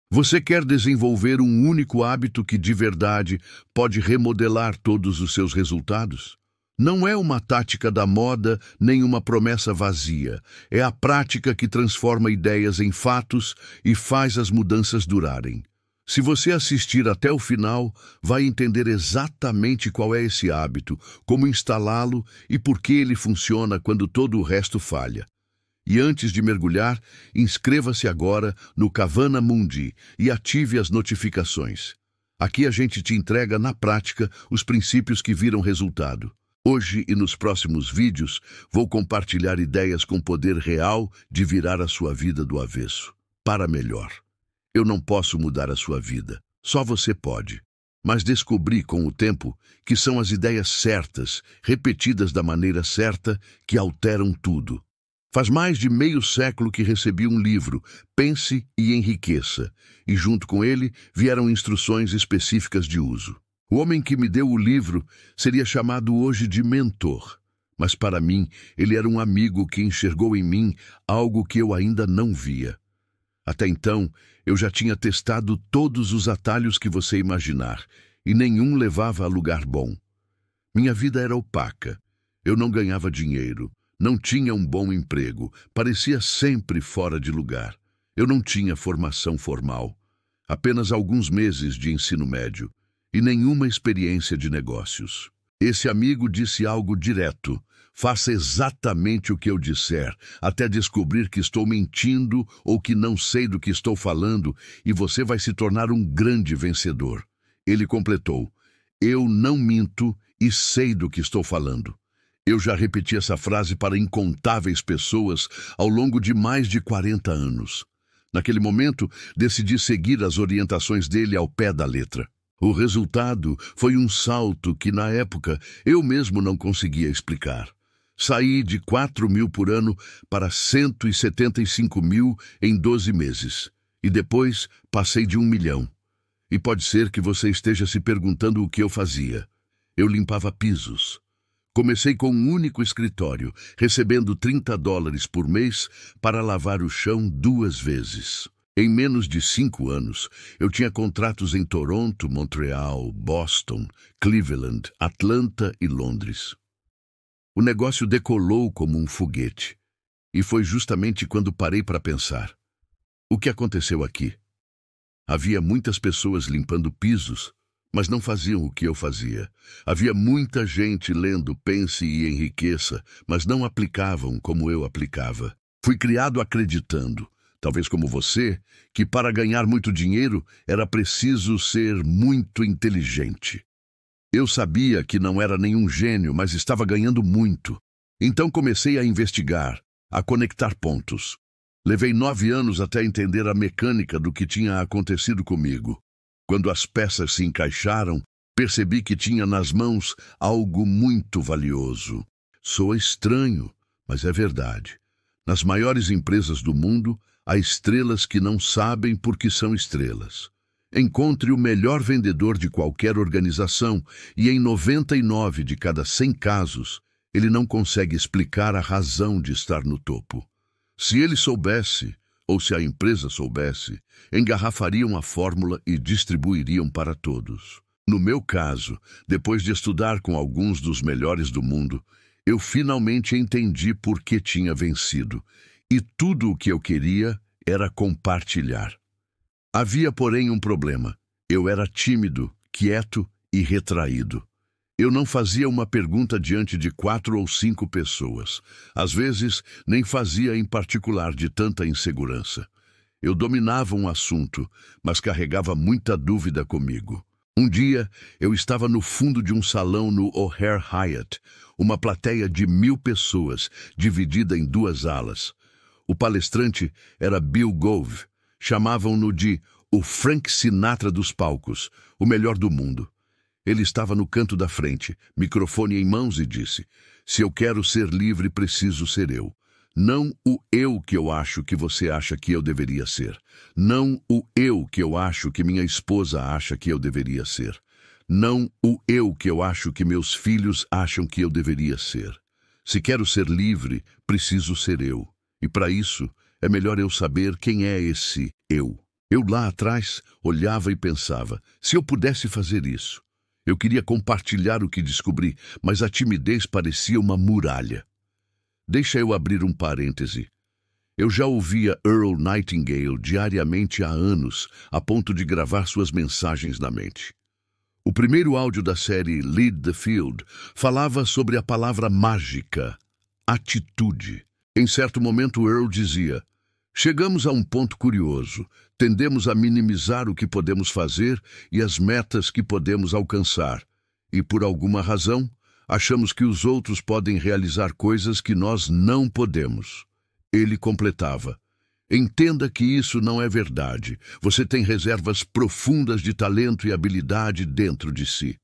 Você quer desenvolver um único hábito que de verdade pode remodelar todos os seus resultados? Não é uma tática da moda nem uma promessa vazia. É a prática que transforma ideias em fatos e faz as mudanças durarem. Se você assistir até o final, vai entender exatamente qual é esse hábito, como instalá-lo e por que ele funciona quando todo o resto falha. E antes de mergulhar, inscreva-se agora no Kavana Mundi e ative as notificações. Aqui a gente te entrega na prática os princípios que viram resultado. Hoje e nos próximos vídeos, vou compartilhar ideias com poder real de virar a sua vida do avesso, para melhor. Eu não posso mudar a sua vida, só você pode. Mas descobri com o tempo que são as ideias certas, repetidas da maneira certa, que alteram tudo. Faz mais de meio século que recebi um livro, Pense e Enriqueça, e junto com ele vieram instruções específicas de uso. O homem que me deu o livro seria chamado hoje de mentor, mas para mim ele era um amigo que enxergou em mim algo que eu ainda não via. Até então, eu já tinha testado todos os atalhos que você imaginar, e nenhum levava a lugar bom. Minha vida era opaca. Eu não ganhava dinheiro, não tinha um bom emprego, parecia sempre fora de lugar. Eu não tinha formação formal, apenas alguns meses de ensino médio e nenhuma experiência de negócios. Esse amigo disse algo direto: faça exatamente o que eu disser, até descobrir que estou mentindo ou que não sei do que estou falando, e você vai se tornar um grande vencedor. Ele completou: eu não minto e sei do que estou falando. Eu já repeti essa frase para incontáveis pessoas ao longo de mais de 40 anos. Naquele momento, decidi seguir as orientações dele ao pé da letra. O resultado foi um salto que, na época, eu mesmo não conseguia explicar. Saí de 4.000 por ano para 175.000 em 12 meses. E depois passei de 1 milhão. E pode ser que você esteja se perguntando o que eu fazia. Eu limpava pisos. Comecei com um único escritório, recebendo $30 por mês para lavar o chão 2 vezes. Em menos de 5 anos, eu tinha contratos em Toronto, Montreal, Boston, Cleveland, Atlanta e Londres. O negócio decolou como um foguete. E foi justamente quando parei para pensar: o que aconteceu aqui? Havia muitas pessoas limpando pisos, mas não faziam o que eu fazia. Havia muita gente lendo Pense e Enriqueça, mas não aplicavam como eu aplicava. Fui criado acreditando, talvez como você, que para ganhar muito dinheiro era preciso ser muito inteligente. Eu sabia que não era nenhum gênio, mas estava ganhando muito. Então comecei a investigar, a conectar pontos. Levei 9 anos até entender a mecânica do que tinha acontecido comigo. Quando as peças se encaixaram, percebi que tinha nas mãos algo muito valioso. Soa estranho, mas é verdade. Nas maiores empresas do mundo, há estrelas que não sabem por que são estrelas. Encontre o melhor vendedor de qualquer organização e em 99 de cada 100 casos, ele não consegue explicar a razão de estar no topo. Se ele soubesse, ou se a empresa soubesse, engarrafariam a fórmula e distribuiriam para todos. No meu caso, depois de estudar com alguns dos melhores do mundo, eu finalmente entendi por que tinha vencido, e tudo o que eu queria era compartilhar. Havia, porém, um problema. Eu era tímido, quieto e retraído. Eu não fazia uma pergunta diante de 4 ou 5 pessoas. Às vezes, nem fazia em particular de tanta insegurança. Eu dominava um assunto, mas carregava muita dúvida comigo. Um dia, eu estava no fundo de um salão no O'Hare Hyatt, uma plateia de 1.000 pessoas, dividida em 2 alas. O palestrante era Bill Gove. Chamavam-no de o Frank Sinatra dos palcos, o melhor do mundo. Ele estava no canto da frente, microfone em mãos, e disse: se eu quero ser livre, preciso ser eu. Não o eu que eu acho que você acha que eu deveria ser. Não o eu que eu acho que minha esposa acha que eu deveria ser. Não o eu que eu acho que meus filhos acham que eu deveria ser. Se quero ser livre, preciso ser eu. E para isso, é melhor eu saber quem é esse eu. Eu lá atrás olhava e pensava, se eu pudesse fazer isso. Eu queria compartilhar o que descobri, mas a timidez parecia uma muralha. Deixa eu abrir um parêntese. Eu já ouvia Earl Nightingale diariamente há anos, a ponto de gravar suas mensagens na mente. O primeiro áudio da série Lead the Field falava sobre a palavra mágica, atitude. Em certo momento, Earl dizia: chegamos a um ponto curioso. Tendemos a minimizar o que podemos fazer e as metas que podemos alcançar. E, por alguma razão, achamos que os outros podem realizar coisas que nós não podemos. Ele completava: entenda que isso não é verdade. Você tem reservas profundas de talento e habilidade dentro de si.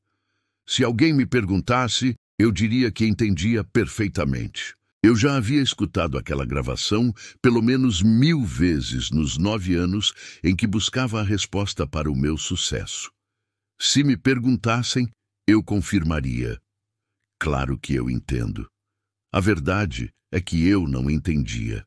Se alguém me perguntasse, eu diria que entendia perfeitamente. Eu já havia escutado aquela gravação pelo menos 1000 vezes nos 9 anos em que buscava a resposta para o meu sucesso. Se me perguntassem, eu confirmaria: claro que eu entendo. A verdade é que eu não entendia.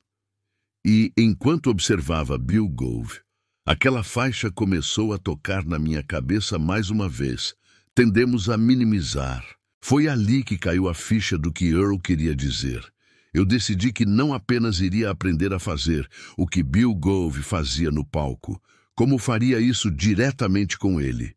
E, enquanto observava Bill Gove, aquela faixa começou a tocar na minha cabeça mais uma vez. Tendemos a minimizar. Foi ali que caiu a ficha do que Earl queria dizer. Eu decidi que não apenas iria aprender a fazer o que Bill Gove fazia no palco, como faria isso diretamente com ele.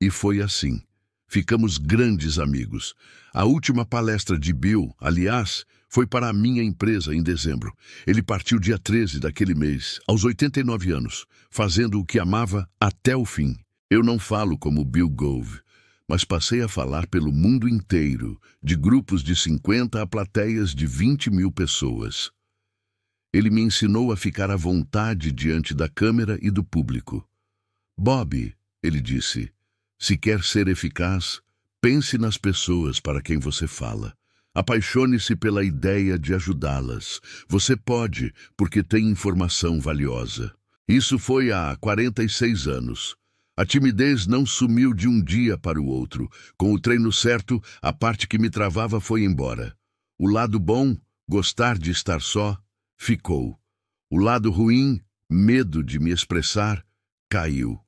E foi assim. Ficamos grandes amigos. A última palestra de Bill, aliás, foi para a minha empresa em dezembro. Ele partiu dia 13 daquele mês, aos 89 anos, fazendo o que amava até o fim. Eu não falo como Bill Gove, mas passei a falar pelo mundo inteiro, de grupos de 50 a plateias de 20.000 pessoas. Ele me ensinou a ficar à vontade diante da câmera e do público. Bob, ele disse, se quer ser eficaz, pense nas pessoas para quem você fala. Apaixone-se pela ideia de ajudá-las. Você pode, porque tem informação valiosa. Isso foi há 46 anos. A timidez não sumiu de um dia para o outro. Com o treino certo, a parte que me travava foi embora. O lado bom, gostar de estar só, ficou. O lado ruim, medo de me expressar, caiu.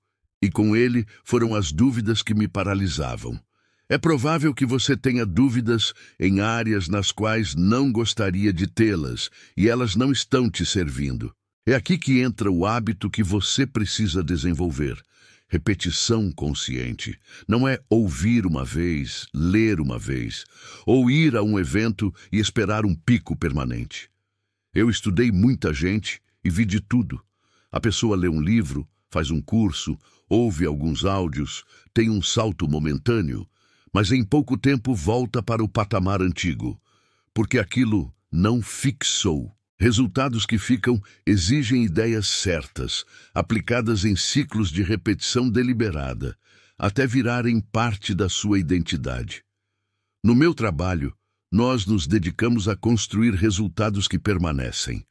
E com ele foram as dúvidas que me paralisavam. É provável que você tenha dúvidas em áreas nas quais não gostaria de tê-las e elas não estão te servindo. É aqui que entra o hábito que você precisa desenvolver. Repetição consciente. Não é ouvir uma vez, ler uma vez, ou ir a um evento e esperar um pico permanente. Eu estudei muita gente e vi de tudo. A pessoa lê um livro, faz um curso, ouve alguns áudios, tem um salto momentâneo, mas em pouco tempo volta para o patamar antigo, porque aquilo não fixou. Resultados que ficam exigem ideias certas, aplicadas em ciclos de repetição deliberada, até virarem parte da sua identidade. No meu trabalho, nós nos dedicamos a construir resultados que permanecem.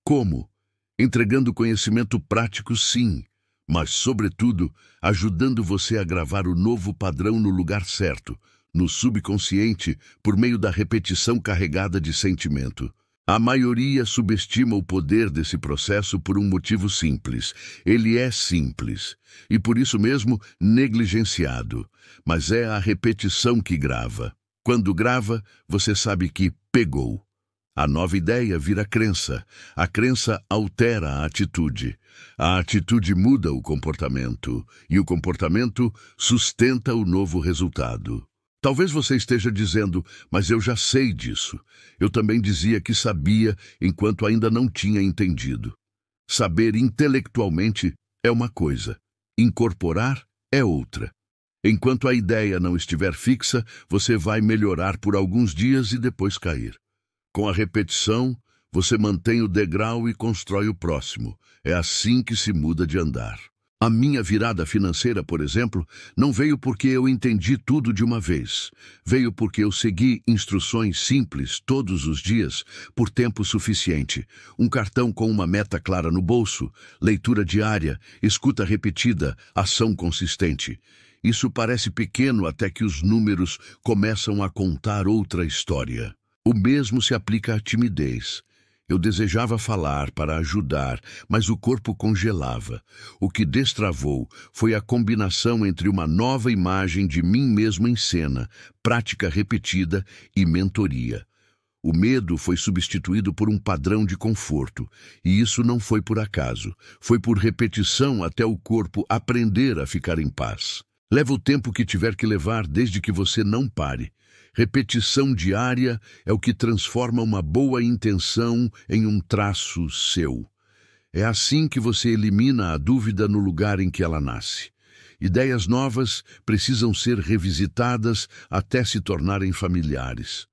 Como? Entregando conhecimento prático, sim, mas, sobretudo, ajudando você a gravar o novo padrão no lugar certo, no subconsciente, por meio da repetição carregada de sentimento. A maioria subestima o poder desse processo por um motivo simples. Ele é simples e, por isso mesmo, negligenciado. Mas é a repetição que grava. Quando grava, você sabe que pegou. A nova ideia vira crença. A crença altera a atitude. A atitude muda o comportamento. E o comportamento sustenta o novo resultado. Talvez você esteja dizendo, mas eu já sei disso. Eu também dizia que sabia enquanto ainda não tinha entendido. Saber intelectualmente é uma coisa, incorporar é outra. Enquanto a ideia não estiver fixa, você vai melhorar por alguns dias e depois cair. Com a repetição, você mantém o degrau e constrói o próximo. É assim que se muda de andar. A minha virada financeira, por exemplo, não veio porque eu entendi tudo de uma vez. Veio porque eu segui instruções simples todos os dias por tempo suficiente. Um cartão com uma meta clara no bolso, leitura diária, escuta repetida, ação consistente. Isso parece pequeno até que os números começam a contar outra história. O mesmo se aplica à timidez. Eu desejava falar para ajudar, mas o corpo congelava. O que destravou foi a combinação entre uma nova imagem de mim mesmo em cena, prática repetida e mentoria. O medo foi substituído por um padrão de conforto, e isso não foi por acaso. Foi por repetição até o corpo aprender a ficar em paz. Leva o tempo que tiver que levar desde que você não pare. Repetição diária é o que transforma uma boa intenção em um traço seu. É assim que você elimina a dúvida no lugar em que ela nasce. Ideias novas precisam ser revisitadas até se tornarem familiares.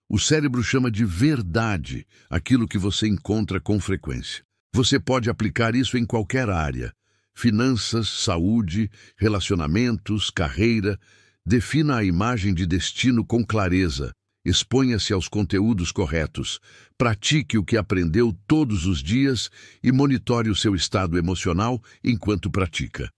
O cérebro chama de verdade aquilo que você encontra com frequência. Você pode aplicar isso em qualquer área: finanças, saúde, relacionamentos, carreira. Defina a imagem de destino com clareza. Exponha-se aos conteúdos corretos. Pratique o que aprendeu todos os dias e monitore o seu estado emocional enquanto pratica.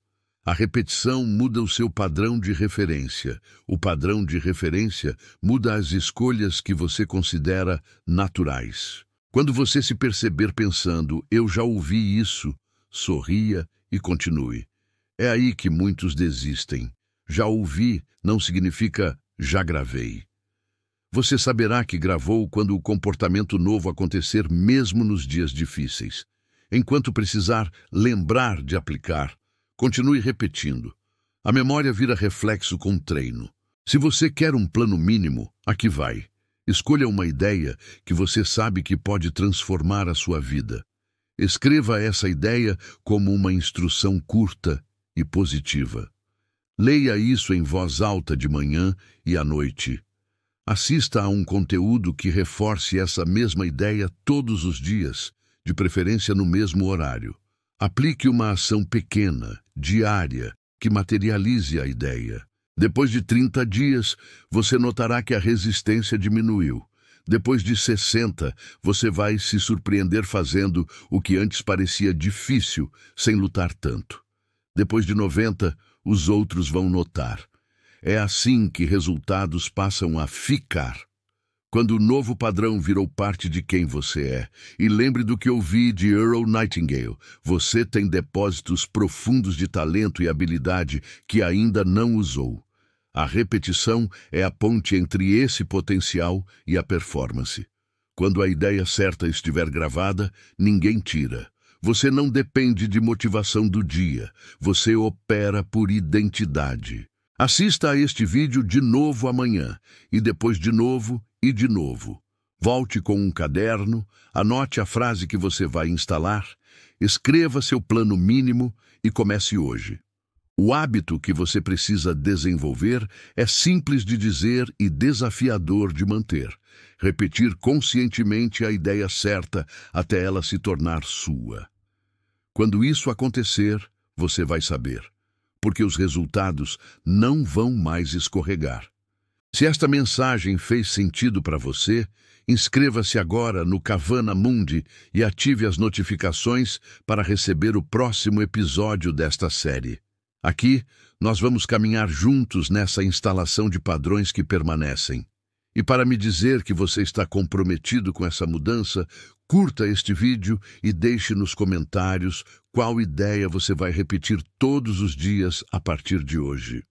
A repetição muda o seu padrão de referência. O padrão de referência muda as escolhas que você considera naturais. Quando você se perceber pensando, "eu já ouvi isso", sorria e continue. É aí que muitos desistem. Já ouvi não significa já gravei. Você saberá que gravou quando o comportamento novo acontecer mesmo nos dias difíceis. Enquanto precisar lembrar de aplicar, continue repetindo. A memória vira reflexo com treino. Se você quer um plano mínimo, aqui vai. Escolha uma ideia que você sabe que pode transformar a sua vida. Escreva essa ideia como uma instrução curta e positiva. Leia isso em voz alta de manhã e à noite. Assista a um conteúdo que reforce essa mesma ideia todos os dias, de preferência no mesmo horário. Aplique uma ação pequena, diária, que materialize a ideia. Depois de 30 dias, você notará que a resistência diminuiu. Depois de 60, você vai se surpreender fazendo o que antes parecia difícil, sem lutar tanto. Depois de 90, os outros vão notar. É assim que resultados passam a ficar. Quando o novo padrão virou parte de quem você é. E lembre do que ouvi de Earl Nightingale: você tem depósitos profundos de talento e habilidade que ainda não usou. A repetição é a ponte entre esse potencial e a performance. Quando a ideia certa estiver gravada, ninguém tira. Você não depende de motivação do dia. Você opera por identidade. Assista a este vídeo de novo amanhã, e depois de novo e de novo. Volte com um caderno, anote a frase que você vai instalar, escreva seu plano mínimo e comece hoje. O hábito que você precisa desenvolver é simples de dizer e desafiador de manter. Repetir conscientemente a ideia certa até ela se tornar sua. Quando isso acontecer, você vai saber, porque os resultados não vão mais escorregar. Se esta mensagem fez sentido para você, inscreva-se agora no Kavana Mundi e ative as notificações para receber o próximo episódio desta série. Aqui, nós vamos caminhar juntos nessa instalação de padrões que permanecem. E para me dizer que você está comprometido com essa mudança, curta este vídeo e deixe nos comentários qual ideia você vai repetir todos os dias a partir de hoje.